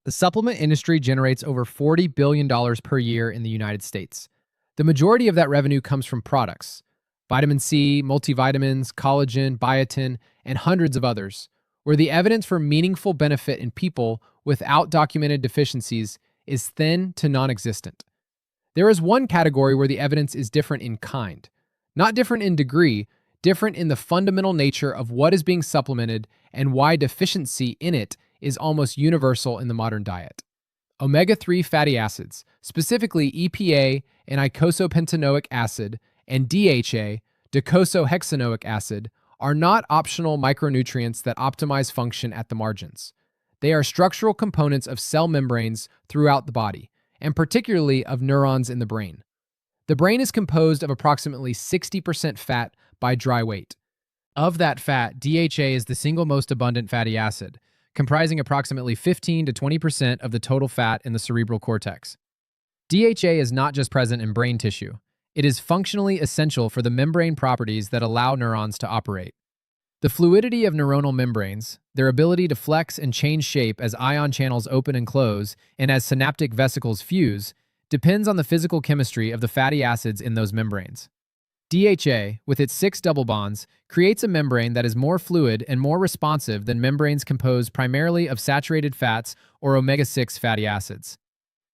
The supplement industry generates over $40 billion per year in the United States. The majority of that revenue comes from products: vitamin C, multivitamins, collagen, biotin, and hundreds of others, where the evidence for meaningful benefit in people without documented deficiencies is thin to non existent. There is one category where the evidence is different in kind, not different in degree, different in the fundamental nature of what is being supplemented and why deficiency in it is almost universal in the modern diet. Omega-3 fatty acids, specifically EPA and eicosapentaenoic acid, and DHA, docosahexaenoic acid, are not optional micronutrients that optimize function at the margins. They are structural components of cell membranes throughout the body, and particularly of neurons in the brain. The brain is composed of approximately 60% fat by dry weight. Of that fat, DHA is the single most abundant fatty acid, comprising approximately 15 to 20% of the total fat in the cerebral cortex. DHA is not just present in brain tissue. It is functionally essential for the membrane properties that allow neurons to operate. The fluidity of neuronal membranes, their ability to flex and change shape as ion channels open and close and as synaptic vesicles fuse, depends on the physical chemistry of the fatty acids in those membranes. DHA, with its 6 double bonds, creates a membrane that is more fluid and more responsive than membranes composed primarily of saturated fats or omega-6 fatty acids.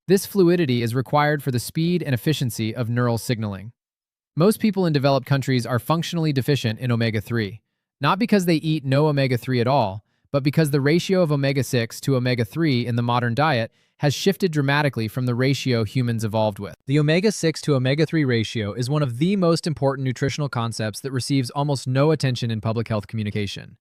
This fluidity is required for the speed and efficiency of neural signaling. Most people in developed countries are functionally deficient in omega-3, not because they eat no omega-3 at all, but because the ratio of omega-6 to omega-3 in the modern diet has shifted dramatically from the ratio humans evolved with. The omega-6 to omega-3 ratio is one of the most important nutritional concepts that receives almost no attention in public health communication.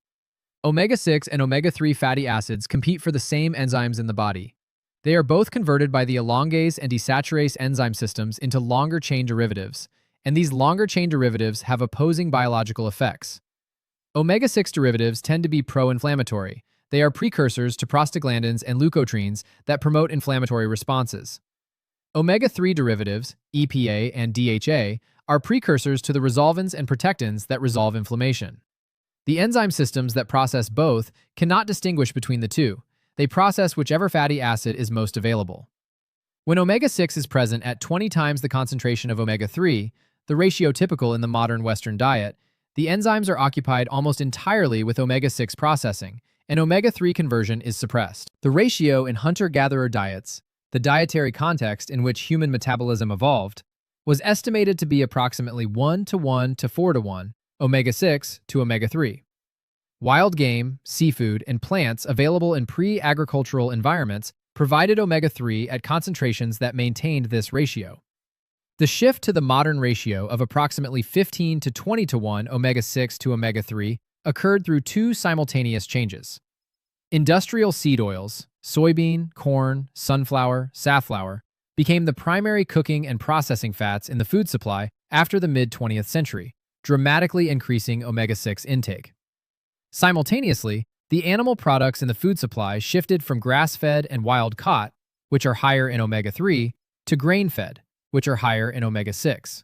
Omega-6 and omega-3 fatty acids compete for the same enzymes in the body. They are both converted by the elongase and desaturase enzyme systems into longer-chain derivatives, and these longer-chain derivatives have opposing biological effects. Omega-6 derivatives tend to be pro-inflammatory. They are precursors to prostaglandins and leukotrienes that promote inflammatory responses. Omega-3 derivatives, EPA and DHA, are precursors to the resolvins and protectins that resolve inflammation. The enzyme systems that process both cannot distinguish between the two. They process whichever fatty acid is most available. When omega-6 is present at 20 times the concentration of omega-3, the ratio typical in the modern Western diet, the enzymes are occupied almost entirely with omega-6 processing, and omega-3 conversion is suppressed. The ratio in hunter-gatherer diets, the dietary context in which human metabolism evolved, was estimated to be approximately 1 to 1 to 4 to 1, omega-6 to omega-3. Wild game, seafood, and plants available in pre-agricultural environments provided omega-3 at concentrations that maintained this ratio. The shift to the modern ratio of approximately 15 to 20 to 1 omega-6 to omega-3 occurred through two simultaneous changes. Industrial seed oils, soybean, corn, sunflower, safflower, became the primary cooking and processing fats in the food supply after the mid-20th century, dramatically increasing omega-6 intake. Simultaneously, the animal products in the food supply shifted from grass-fed and wild-caught, which are higher in omega-3, to grain-fed, which are higher in omega-6.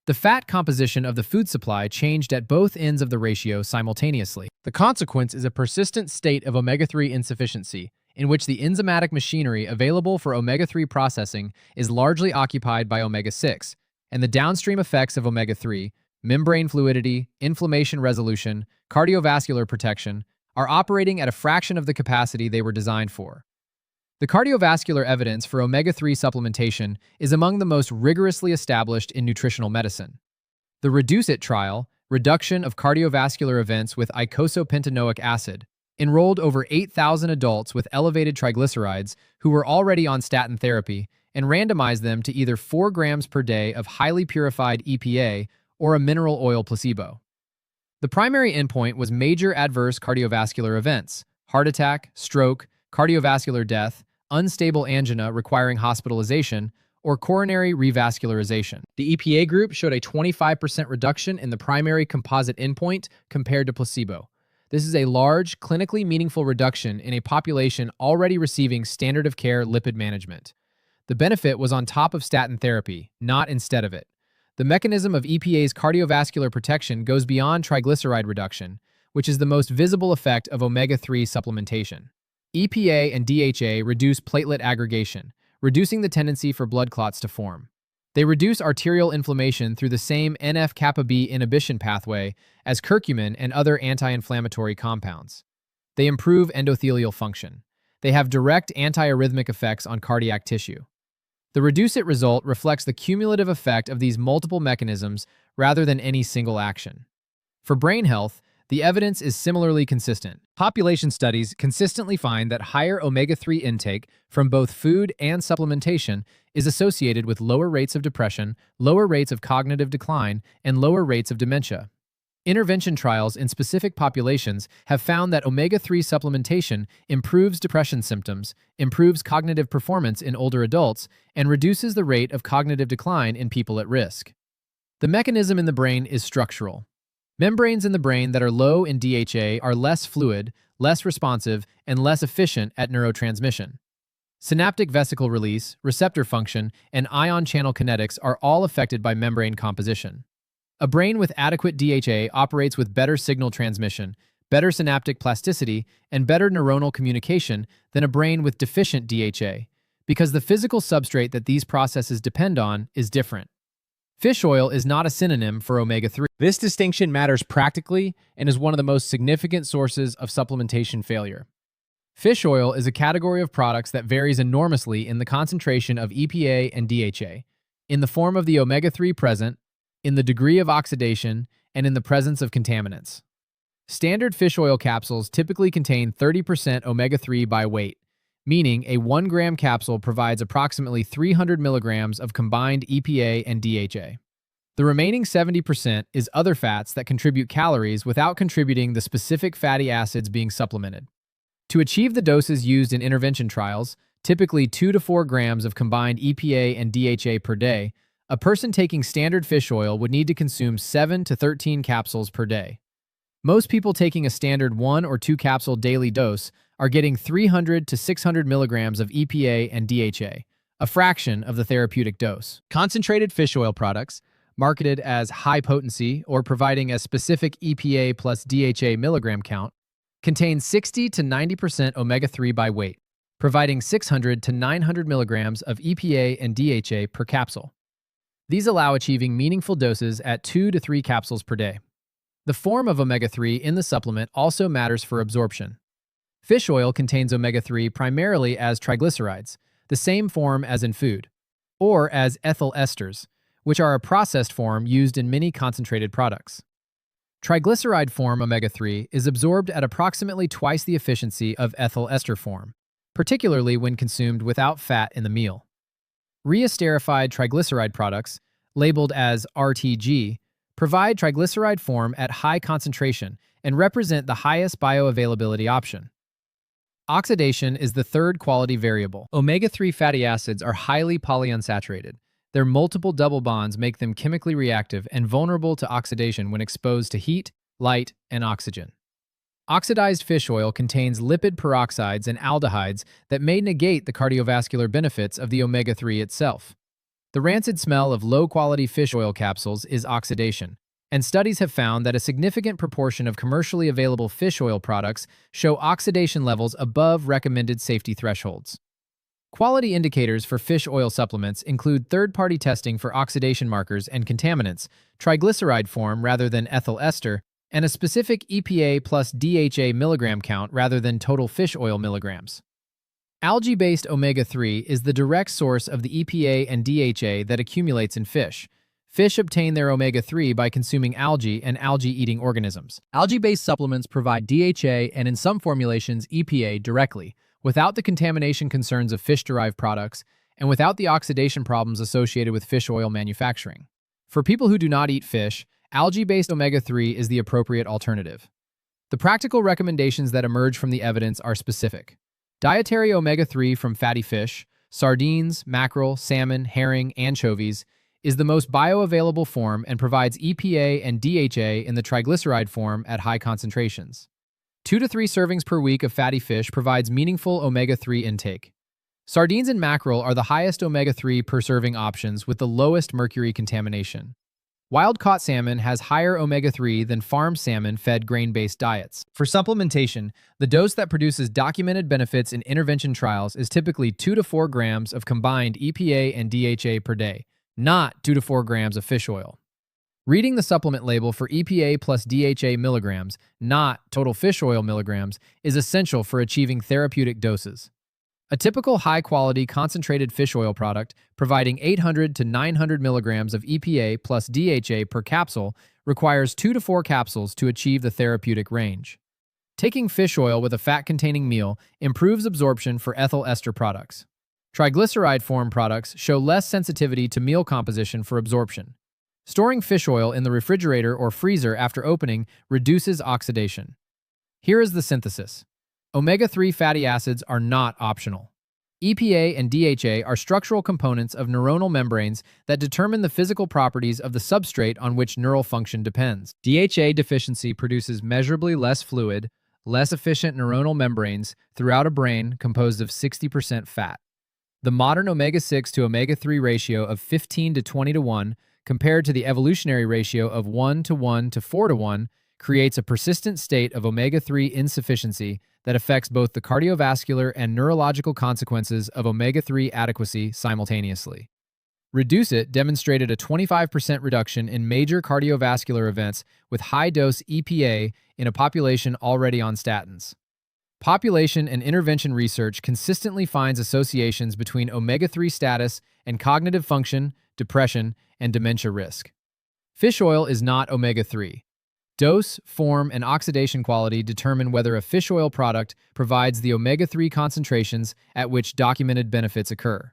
The fat composition of the food supply changed at both ends of the ratio simultaneously. The consequence is a persistent state of omega-3 insufficiency, in which the enzymatic machinery available for omega-3 processing is largely occupied by omega-6, and the downstream effects of omega-3, membrane fluidity, inflammation resolution, cardiovascular protection, are operating at a fraction of the capacity they were designed for. The cardiovascular evidence for omega-3 supplementation is among the most rigorously established in nutritional medicine. The REDUCE-IT trial, reduction of cardiovascular events with eicosapentaenoic acid, enrolled over 8,000 adults with elevated triglycerides who were already on statin therapy and randomized them to either 4 grams per day of highly purified EPA or a mineral oil placebo. The primary endpoint was major adverse cardiovascular events: heart attack, stroke, cardiovascular death, unstable angina requiring hospitalization, or coronary revascularization. The EPA group showed a 25% reduction in the primary composite endpoint compared to placebo. This is a large, clinically meaningful reduction in a population already receiving standard of care lipid management. The benefit was on top of statin therapy, not instead of it. The mechanism of EPA's cardiovascular protection goes beyond triglyceride reduction, which is the most visible effect of omega-3 supplementation. EPA and DHA reduce platelet aggregation, reducing the tendency for blood clots to form. They reduce arterial inflammation through the same NF-kappa B inhibition pathway as curcumin and other anti-inflammatory compounds. They improve endothelial function. They have direct antiarrhythmic effects on cardiac tissue. The reduce-it result reflects the cumulative effect of these multiple mechanisms rather than any single action. For brain health, the evidence is similarly consistent. Population studies consistently find that higher omega-3 intake from both food and supplementation is associated with lower rates of depression, lower rates of cognitive decline, and lower rates of dementia. Intervention trials in specific populations have found that omega-3 supplementation improves depression symptoms, improves cognitive performance in older adults, and reduces the rate of cognitive decline in people at risk. The mechanism in the brain is structural. Membranes in the brain that are low in DHA are less fluid, less responsive, and less efficient at neurotransmission. Synaptic vesicle release, receptor function, and ion channel kinetics are all affected by membrane composition. A brain with adequate DHA operates with better signal transmission, better synaptic plasticity, and better neuronal communication than a brain with deficient DHA, because the physical substrate that these processes depend on is different. Fish oil is not a synonym for omega-3. This distinction matters practically and is one of the most significant sources of supplementation failure. Fish oil is a category of products that varies enormously in the concentration of EPA and DHA, in the form of the omega-3 present, in the degree of oxidation, and in the presence of contaminants. Standard fish oil capsules typically contain 30% omega-3 by weight, meaning a 1-gram capsule provides approximately 300 milligrams of combined EPA and DHA. The remaining 70% is other fats that contribute calories without contributing the specific fatty acids being supplemented. To achieve the doses used in intervention trials, typically 2 to 4 grams of combined EPA and DHA per day, a person taking standard fish oil would need to consume 7 to 13 capsules per day. Most people taking a standard 1 or 2 capsule daily dose are getting 300 to 600 milligrams of EPA and DHA, a fraction of the therapeutic dose. Concentrated fish oil products, marketed as high potency or providing a specific EPA plus DHA milligram count, contain 60 to 90% omega-3 by weight, providing 600 to 900 milligrams of EPA and DHA per capsule. These allow achieving meaningful doses at 2 to 3 capsules per day. The form of omega-3 in the supplement also matters for absorption. Fish oil contains omega-3 primarily as triglycerides, the same form as in food, or as ethyl esters, which are a processed form used in many concentrated products. Triglyceride form omega-3 is absorbed at approximately twice the efficiency of ethyl ester form, particularly when consumed without fat in the meal. Reesterified triglyceride products, labeled as RTG, provide triglyceride form at high concentration and represent the highest bioavailability option. Oxidation is the third quality variable. Omega-3 fatty acids are highly polyunsaturated. Their multiple double bonds make them chemically reactive and vulnerable to oxidation when exposed to heat, light, and oxygen. Oxidized fish oil contains lipid peroxides and aldehydes that may negate the cardiovascular benefits of the omega-3 itself. The rancid smell of low-quality fish oil capsules is oxidation, and studies have found that a significant proportion of commercially available fish oil products show oxidation levels above recommended safety thresholds. Quality indicators for fish oil supplements include third-party testing for oxidation markers and contaminants, triglyceride form rather than ethyl ester, and a specific EPA plus DHA milligram count rather than total fish oil milligrams. Algae-based omega-3 is the direct source of the EPA and DHA that accumulates in fish. Fish obtain their omega-3 by consuming algae and algae-eating organisms. Algae-based supplements provide DHA and, in some formulations, EPA directly, without the contamination concerns of fish-derived products and without the oxidation problems associated with fish oil manufacturing. For people who do not eat fish, algae-based omega-3 is the appropriate alternative. The practical recommendations that emerge from the evidence are specific. Dietary omega-3 from fatty fish, sardines, mackerel, salmon, herring, anchovies, is the most bioavailable form and provides EPA and DHA in the triglyceride form at high concentrations. 2 to 3 servings per week of fatty fish provides meaningful omega-3 intake. Sardines and mackerel are the highest omega-3 per serving options with the lowest mercury contamination. Wild-caught salmon has higher omega-3 than farm salmon fed grain-based diets. For supplementation, the dose that produces documented benefits in intervention trials is typically 2 to 4 grams of combined EPA and DHA per day, not 2 to 4 grams of fish oil. Reading the supplement label for EPA plus DHA milligrams, not total fish oil milligrams, is essential for achieving therapeutic doses. A typical high-quality concentrated fish oil product, providing 800 to 900 milligrams of EPA plus DHA per capsule, requires 2 to 4 capsules to achieve the therapeutic range. Taking fish oil with a fat-containing meal improves absorption for ethyl ester products. Triglyceride form products show less sensitivity to meal composition for absorption. Storing fish oil in the refrigerator or freezer after opening reduces oxidation. Here is the synthesis. Omega-3 fatty acids are not optional. EPA and DHA are structural components of neuronal membranes that determine the physical properties of the substrate on which neural function depends. DHA deficiency produces measurably less fluid, less efficient neuronal membranes throughout a brain composed of 60% fat. The modern omega-6 to omega-3 ratio of 15 to 20 to 1, compared to the evolutionary ratio of 1 to 1 to 4 to 1, creates a persistent state of omega-3 insufficiency that affects both the cardiovascular and neurological consequences of omega-3 adequacy simultaneously. Reduce It demonstrated a 25% reduction in major cardiovascular events with high-dose EPA in a population already on statins. Population and intervention research consistently finds associations between omega-3 status and cognitive function, depression, and dementia risk. Fish oil is not omega-3. Dose, form, and oxidation quality determine whether a fish oil product provides the omega-3 concentrations at which documented benefits occur.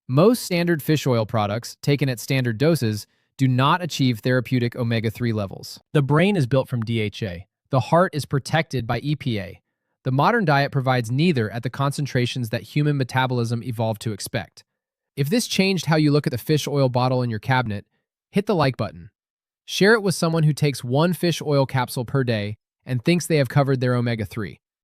Most standard fish oil products, taken at standard doses, do not achieve therapeutic omega-3 levels. The brain is built from DHA. The heart is protected by EPA. The modern diet provides neither at the concentrations that human metabolism evolved to expect. If this changed how you look at the fish oil bottle in your cabinet, hit the like button. Share it with someone who takes one fish oil capsule per day and thinks they have covered their omega-3.